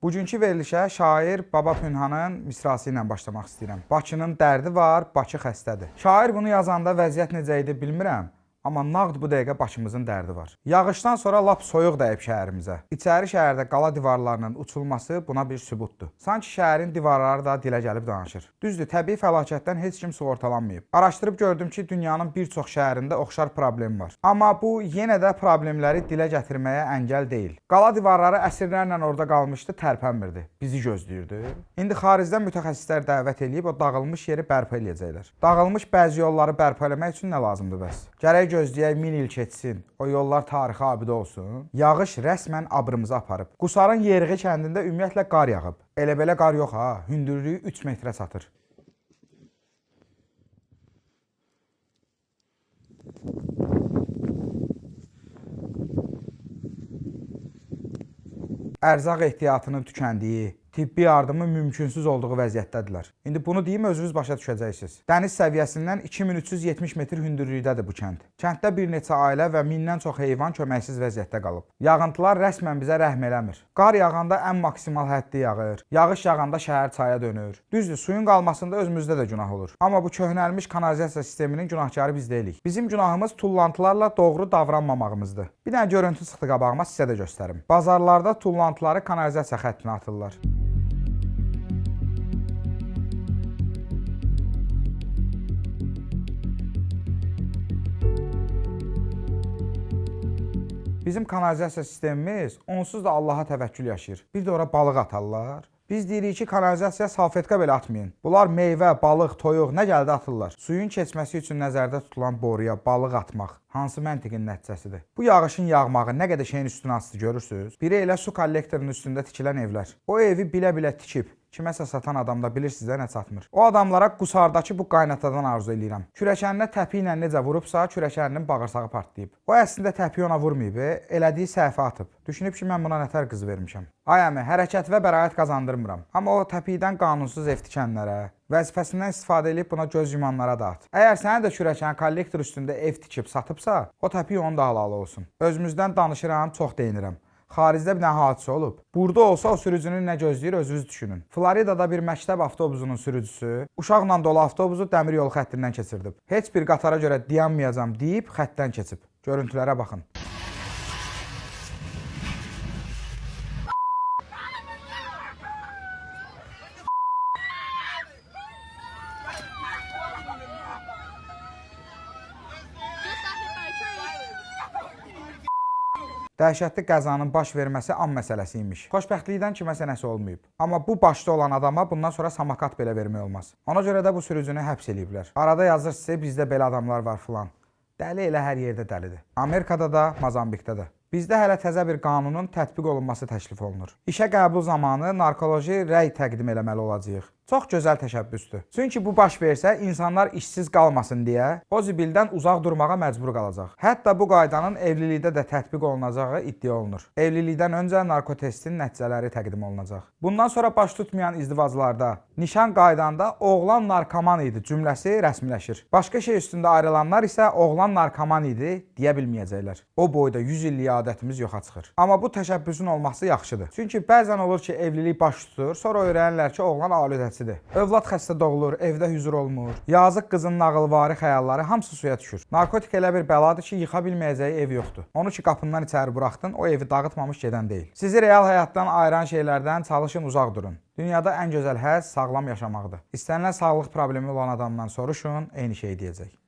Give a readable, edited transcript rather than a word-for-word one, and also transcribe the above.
Bugünkü verilişə şair Baba Pünhanın misrası ilə başlamaq istəyirəm. Bakının dərdi var, Bakı xəstədir. Şair bunu yazanda vəziyyət necə idi bilmirəm. Amma nağd bu dəqiqə başımızın dərdi var. Yağışdan sonra lap soyuq dəyib şəhərimizə. İçəri şəhərdə qala divarlarının uçulması buna bir sübutdur. Sanki şəhərin divarları da dilə gəlib danışır. Düzdür, təbii fəlakətdən heç kim sığortalanmayıb. Araşdırıb gördüm ki, dünyanın bir çox şəhərində oxşar problem var. Amma bu yenə də problemləri dilə gətirməyə əngəl deyil. Qala divarları əsrlərlə orada qalmışdı, tərpənmirdi. Bizi gözləyirdi. İndi xaricdən mütəxəssislər dəvət edib o dağılmış yeri bərpa eləyəcəklər. Dağılmış bəzi yolları bərpa eləmək üçün nə lazımdır bəs? Gərək gözləyək 1000 il keçsin, o yollar tarixi abidə olsun. Yağış rəsmən abrımızı aparıb. Qusarın Yeriği kəndində ümumiyyətlə qar yağıb. Elə-belə qar yox ha, hündürlüyü 3 metrə çatır. Ərzaq ehtiyatının tükəndiyi, tibbi yardımın mümkünsüz olduğu vəziyyətdədirlər. İndi bunu deyim, özünüz başa düşəcəksiniz. Dəniz səviyyəsindən 2370 metr hündürlükdədir bu kənd. Kənddə bir neçə ailə və 1000-dən çox heyvan köməksiz vəziyyətdə qalıb. Yağıntılar rəsmən bizə rəhm eləmir. Qar yağanda ən maksimal həddi yağır. Yağış yağanda şəhər çaya dönür. Düzdür, suyun qalmasında özümüzdə də günah olur. Amma bu köhnəlmiş kanalizasiya sisteminin günahkarı biz deyilik. Bizim günahımız tullantılarla doğru davranmamağımızdır. Bir dənə görüntü çıxdı qabağıma, sizə də göstərim. Bazarlarda tullantıları kanalizasiya xəttinə atırlar. Bizim kanalizasiya sistemimiz onsuz da Allaha təvəkkül yaşayır. Bir də ora balıq atarlar. Biz deyirik ki, kanalizasiya salfetka belə atmayın. Bunlar meyvə, balıq, toyuq nə gəldi atırlar. Suyun keçməsi üçün nəzərdə tutulan boruya balıq atmaq hansı məntiqin nəticəsidir? Bu yağışın yağmağı nə qədər şeyin üstünə asdı görürsünüz? Biri elə su kollektorunun üstündə tikilən evlər. O evi bilə-bilə tikib. Kiməsə satan adam da bilir sizə nə çatmır. O adamlara Qusardakı bu qaynatadan arzu eləyirəm. Kürəkəninə təpi ilə necə vurubsa, kürəkəninin bağırsağı partlayıb. O əslində təpi ona vurmayıb, elədiyi səhvə atıb. Düşünüb ki, mən buna nətər qız vermişəm. Ay əmi, hərəkət və bəraət qazandırmıram. Amma o təpidən qanunsuz ev tikənlərə, vəzifəsindən istifadə edib buna göz yumanlara da at. Əgər sənə də kürəkən kollektor üstündə ev tikib satıbsa, o təpi onun da halalı olsun. Özümüzdən danışıram, çox deyinirəm. Xaricdə bir nə hadisə olub. Burada olsa o sürücünün nə gözləyir özünüz düşünün. Floridada bir məktəb avtobusunun sürücüsü uşaqla dolu avtobusu dəmir yolu xəttindən keçirdib. Heç bir qatara görə dayanmayacam deyib xəttdən keçib. Görüntülərə baxın. Dəhşətli qəzanın baş verməsi an məsələsi imiş. Xoşbəxtlikdən kiməsə nəsə olmayıb. Amma bu başda olan adama bundan sonra samakat belə vermək olmaz. Ona görə də bu sürücünü həbs eləyiblər. Arada yazır sizə bizdə belə adamlar var filan. Dəli elə hər yerdə dəlidir. Amerikada da, Mazambikdə də. Bizdə hələ təzə bir qanunun tətbiq olunması təklif olunur. İşə qəbul zamanı narkoloji rəy təqdim eləməli olacağıq. Çox gözəl təşəbbüsdür. Çünki bu baş versə, insanlar işsiz qalmasın deyə o zibildən uzaq durmağa məcbur qalacaq. Hətta bu qaydanın evlilikdə də tətbiq olunacağı iddia olunur. Evlilikdən öncə narkotestin nəticələri təqdim olunacaq. Bundan sonra baş tutmayan izdivaclarda nişan qaydanda oğlan narkoman idi cümləsi rəsmiləşir. Başqa şey üstündə ayrılanlar isə oğlan narkoman idi deyə bilməyəcəklər. O boyda 100 illik adətimiz yoxa çıxır. Amma bu təşəbbüsün olması yaxşıdır. Çünki bəzən olur ki, evlilik baş tutur, sonra öyrənirlər ki, oğlan alüdəçidir. Övlad xəstə doğulur, evdə hüzur olmur. Yazıq qızın nağılvari xəyalları hamısı suya düşür. Narkotik elə bir bəladır ki, yıxa bilməyəcəyi ev yoxdur. Onu ki, qapından içəri buraxdın, o evi dağıtmamış gedən deyil. Sizi real həyatdan ayıran şeylərdən çalışın, uzaq durun. Dünyada ən gözəl həzz sağlam yaşamaqdır. İstənilən sağlıq problemi olan adamdan soruşun, eyni şey deyəcək.